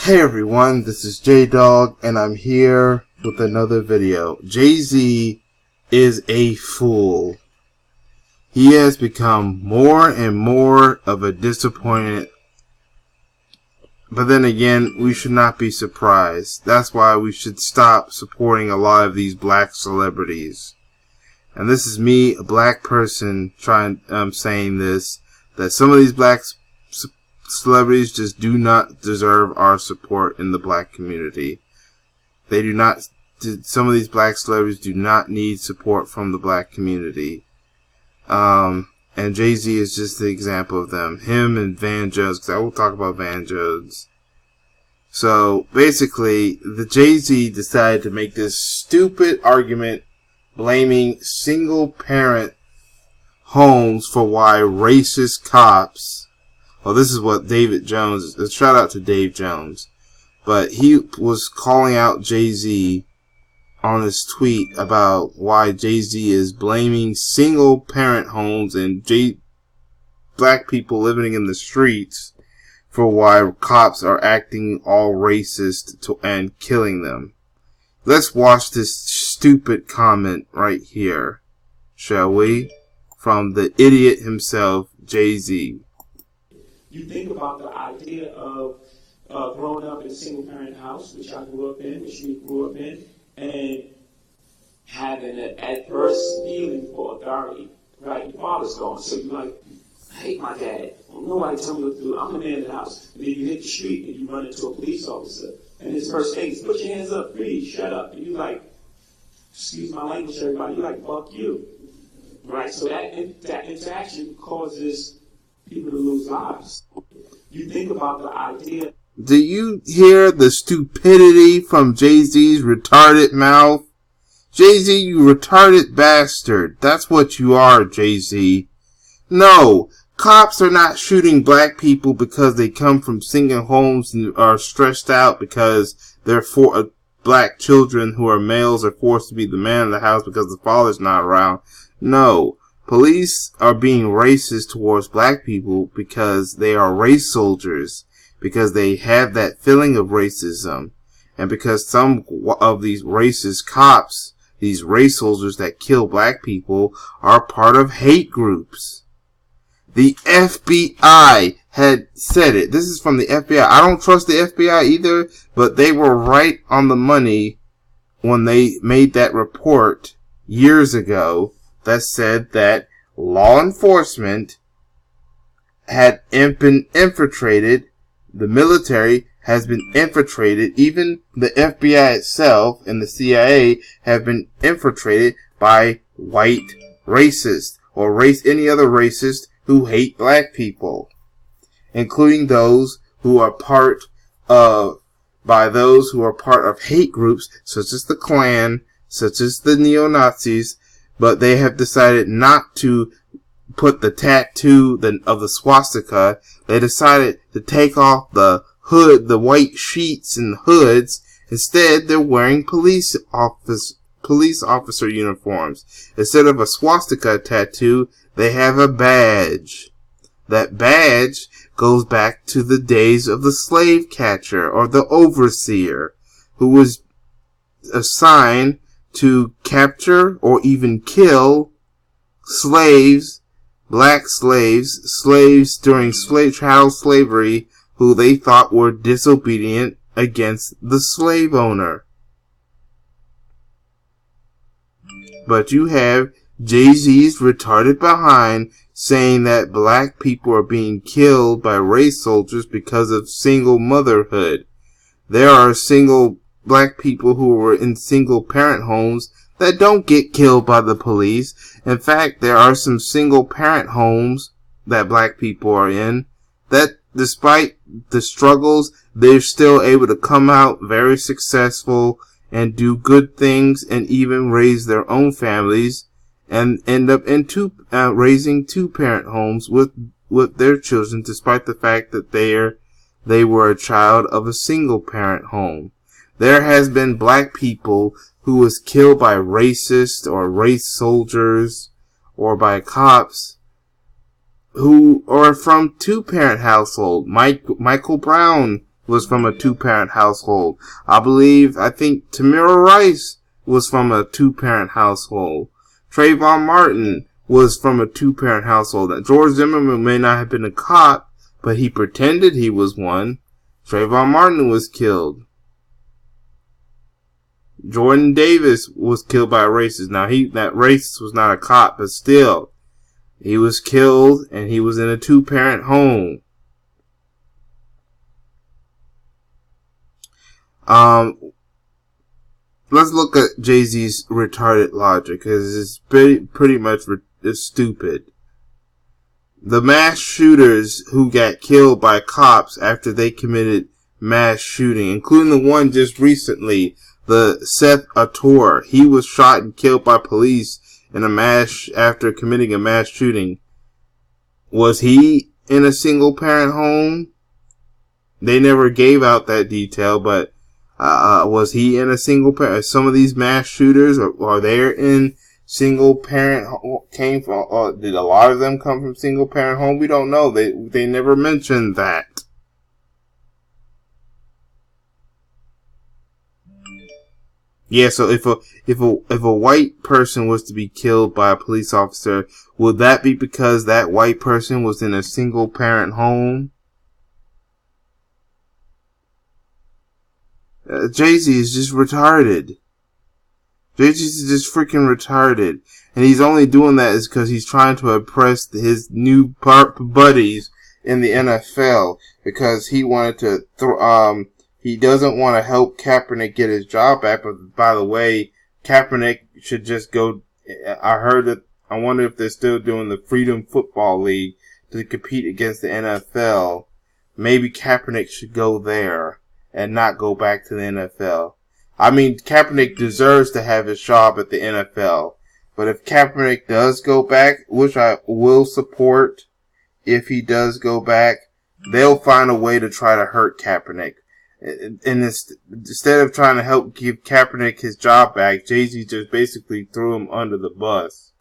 Hey everyone, this is J-Dog, and I'm here with another video. Jay-Z is a fool. He has become more and more of a disappointment. But then again, we should not be surprised. That's why we should stop supporting a lot of these black celebrities. And this is me, a black person, saying this, that some of these black celebrities just do not deserve our support in the black community. They do not. Some of these black celebrities do not need support from the black community. And Jay-Z is just the example of them. Him and Van Jones, because I will talk about Van Jones. So basically, the Jay-Z decided to make this stupid argument blaming single-parent homes for why racist cops. Well, this is what David Jones, shout out to Dave Jones, but he was calling out Jay-Z on his tweet about why Jay-Z is blaming single parent homes and black people living in the streets for why cops are acting all racist and killing them. Let's watch this stupid comment right here, shall we? From the idiot himself, Jay-Z. You think about the idea of growing up in a single-parent house, which I grew up in, which you grew up in, and having an adverse feeling for authority, right? Your father's gone, so you're like, I hate my dad. Well, nobody tell me what to do. I'm the man of the house. And then you hit the street and you run into a police officer, and his first thing is, put your hands up, please, shut up. And you're like, excuse my language, everybody. You're like, fuck you, right? So that interaction causes people to lose lives. You think about the idea. Do you hear the stupidity from Jay-Z's retarded mouth? Jay-Z, you retarded bastard. That's what you are, Jay-Z. No, cops are not shooting black people because they come from single homes and are stressed out because their black children who are males are forced to be the man of the house because the father's not around. No. Police are being racist towards black people because they are race soldiers, because they have that feeling of racism, and because some of these racist cops, these race soldiers that kill black people, are part of hate groups. The FBI had said it. This is from the FBI. I don't trust the FBI either, but they were right on the money when they made that report years ago that said that law enforcement had been infiltrated, the military has been infiltrated, even the FBI itself and the CIA have been infiltrated by white racists or any other racist who hate black people, including those who are part of hate groups such as the Klan, such as the neo-Nazis. But they have decided not to put the tattoo of the swastika. They decided to take off the hood, the white sheets and hoods. Instead, they're wearing police officer uniforms. Instead of a swastika tattoo, they have a badge. That badge goes back to the days of the slave catcher or the overseer, who was assigned to capture or even kill slaves, black slaves during chattel slavery who they thought were disobedient against the slave owner. But you have Jay-Z's retarded behind saying that black people are being killed by race soldiers because of single motherhood. There are single black people who were in single parent homes that don't get killed by the police. In fact, there are some single parent homes that black people are in that, despite the struggles, they're still able to come out very successful and do good things and even raise their own families and end up in raising two-parent homes with their children, despite the fact that they were a child of a single parent home. There has been black people who was killed by racists or race soldiers or by cops who are from two-parent household. Michael Brown was from a two-parent household. I think Tamir Rice was from a two-parent household. Trayvon Martin was from a two-parent household. George Zimmerman may not have been a cop, but he pretended he was one. Trayvon Martin was killed. Jordan Davis was killed by a racist. Now, that racist was not a cop, but still, he was killed, and he was in a two-parent home. Let's look at Jay-Z's retarded logic, because it's pretty much it's stupid. The mass shooters who got killed by cops after they committed mass shooting, including the one just recently, the Seth Ator, he was shot and killed by police after committing a mass shooting. Was he in a single parent home? They never gave out that detail, but was he in a single parent? Some of these mass shooters are they in single parent did a lot of them come from single parent home? We don't know. They never mentioned that. Yeah, so if a white person was to be killed by a police officer, would that be because that white person was in a single parent home? Jay-Z is just retarded. Jay-Z is just freaking retarded. And he's only doing that is because he's trying to impress his new buddies in the NFL. Because he wanted to, he doesn't want to help Kaepernick get his job back. But by the way, Kaepernick should just go, I wonder if they're still doing the Freedom Football League to compete against the NFL. Maybe Kaepernick should go there and not go back to the NFL. I mean, Kaepernick deserves to have his job at the NFL. But if Kaepernick does go back, which I will support if he does go back, they'll find a way to try to hurt Kaepernick. And instead of trying to help give Kaepernick his job back, Jay-Z just basically threw him under the bus.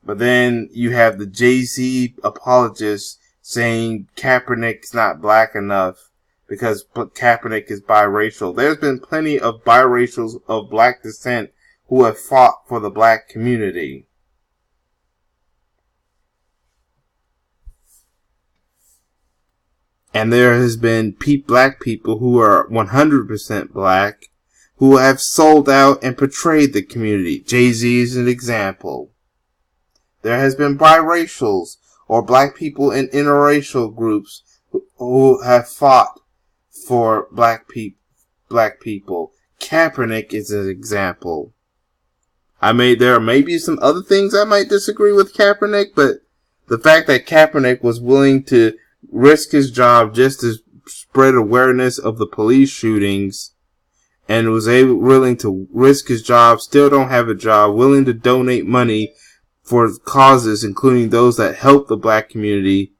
But then you have the Jay-Z apologists saying Kaepernick's not black enough because Kaepernick is biracial. There's been plenty of biracials of black descent who have fought for the black community. And there has been black people who are 100% black who have sold out and betrayed the community. Jay-Z is an example. There has been biracials or black people in interracial groups who have fought for black people. Kaepernick is an example. There may be some other things I might disagree with Kaepernick, but the fact that Kaepernick was willing to risk his job just to spread awareness of the police shootings and was willing to risk his job, still don't have a job, willing to donate money for causes, including those that help the black community,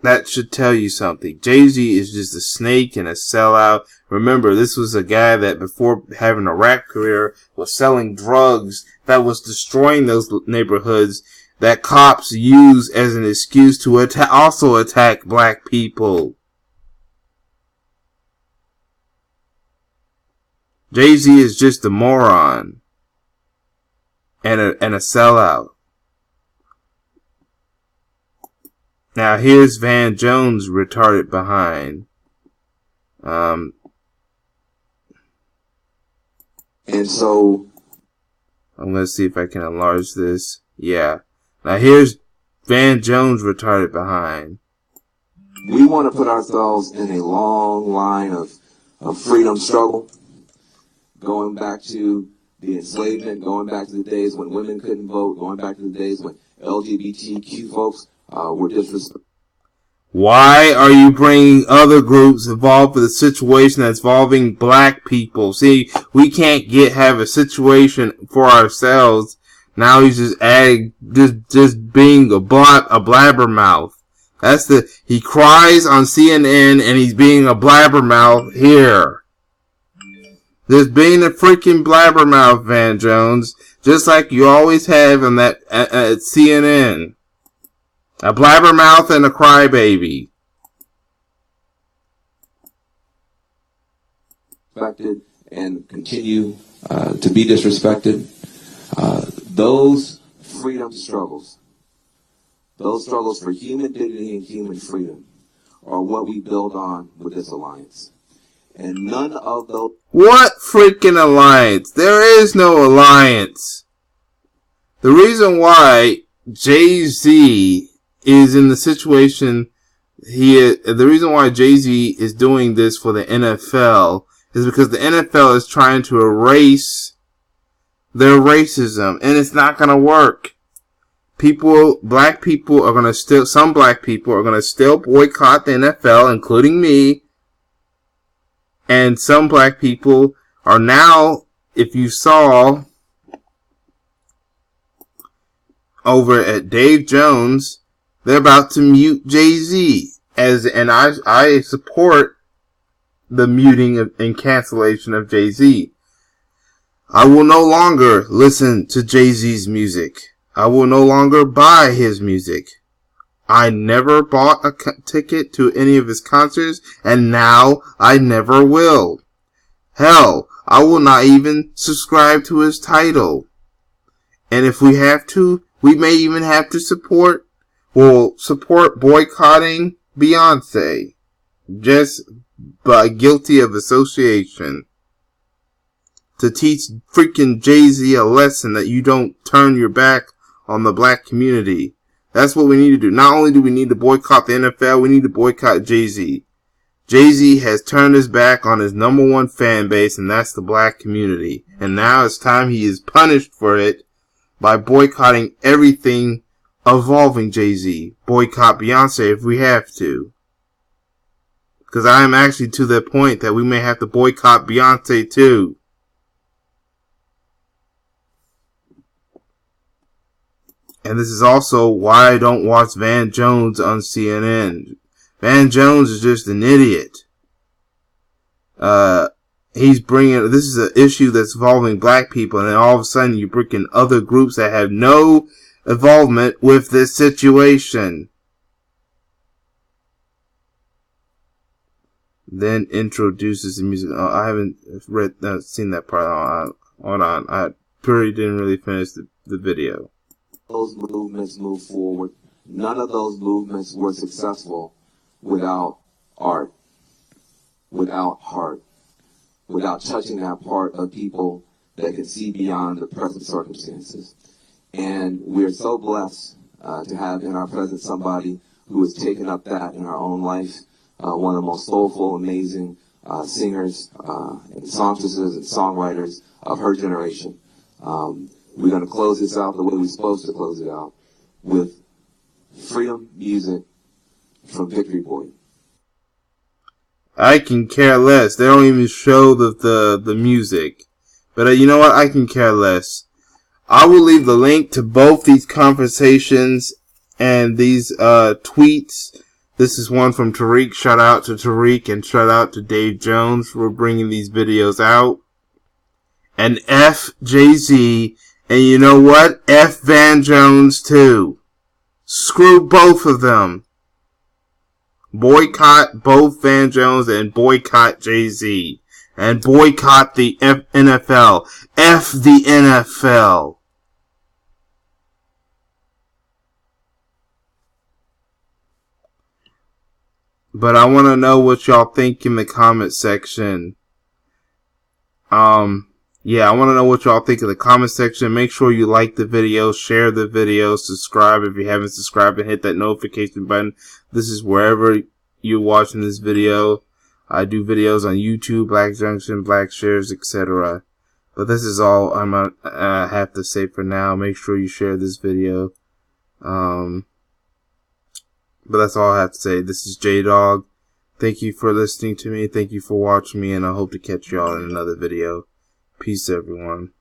that should tell you something. Jay-Z is just a snake and a sellout. Remember, this was a guy that before having a rap career was selling drugs that was destroying those neighborhoods that cops use as an excuse to also attack black people. Jay-Z is just a moron and a sellout. Now here's Van Jones retarded behind. And so I'm going to see if I can enlarge this. Yeah. Now here's Van Jones retarded behind. We want to put ourselves in a long line of freedom struggle, going back to the enslavement, going back to the days when women couldn't vote, going back to the days when LGBTQ folks were disrespected. Why are you bringing other groups involved with a situation that's involving black people? See, we can't have a situation for ourselves. Now he's just adding, just being a blabbermouth. He cries on CNN and he's being a blabbermouth here. Just being a freaking blabbermouth, Van Jones. Just like you always have on that, at CNN. A blabbermouth and a crybaby. disrespected and continue to be disrespected. Those freedom struggles, those struggles for human dignity and human freedom, are what we build on with this alliance. And none of those... What freaking alliance? There is no alliance. The reason why Jay-Z is in the situation the reason why Jay-Z is doing this for the NFL is because the NFL is trying to erase their racism, and it's not going to work. Black people are going to some black people are going to still boycott the NFL, including me. And some black people are now, if you saw over at Dave Jones, they're about to mute Jay-Z. And I support the muting and cancellation of Jay-Z. I will no longer listen to Jay-Z's music. I will no longer buy his music. I never bought a ticket to any of his concerts, and now I never will. Hell, I will not even subscribe to his Tidal. And if we have to, we may even have to support boycotting Beyonce, just by guilty of association, to teach freaking Jay-Z a lesson that you don't turn your back on the black community. That's what we need to do. Not only do we need to boycott the NFL, we need to boycott Jay-Z. Jay-Z has turned his back on his number one fan base, and that's the black community. And now it's time he is punished for it by boycotting everything involving Jay-Z. Boycott Beyonce if we have to. Because I am actually to the point that we may have to boycott Beyonce too. And this is also why I don't watch Van Jones on CNN. Van Jones is just an idiot. This is an issue that's involving black people, and then all of a sudden you bring in other groups that have no involvement with this situation. Then introduces the music. Oh, I haven't seen that part. Hold on. I pretty didn't really finish the video. Those movements move forward. None of those movements were successful without art, without heart, without touching that part of people that can see beyond the present circumstances. And we're so blessed to have in our presence somebody who has taken up that in her own life. One of the most soulful, amazing singers and songstresses and songwriters of her generation. We're going to close this out the way we're supposed to close it out, with Freedom music from Victory Boy. I can care less. They don't even show the music. But you know what? I can care less. I will leave the link to both these conversations and these tweets. This is one from Tariq. Shout out to Tariq and shout out to Dave Jones for bringing these videos out. And F Jay-Z. And you know what? F Van Jones too. Screw both of them. Boycott both Van Jones and boycott Jay-Z. And boycott the NFL. F the NFL. But I want to know what y'all think in the comment section. Yeah, I want to know what y'all think in the comment section. Make sure you like the video, share the video, subscribe if you haven't subscribed, and hit that notification button. This is wherever you're watching this video. I do videos on YouTube, Black Junction, Black Shares, etc. But this is all I have to say for now. Make sure you share this video. But that's all I have to say. This is J-Dog. Thank you for listening to me. Thank you for watching me, and I hope to catch y'all in another video. Peace, everyone.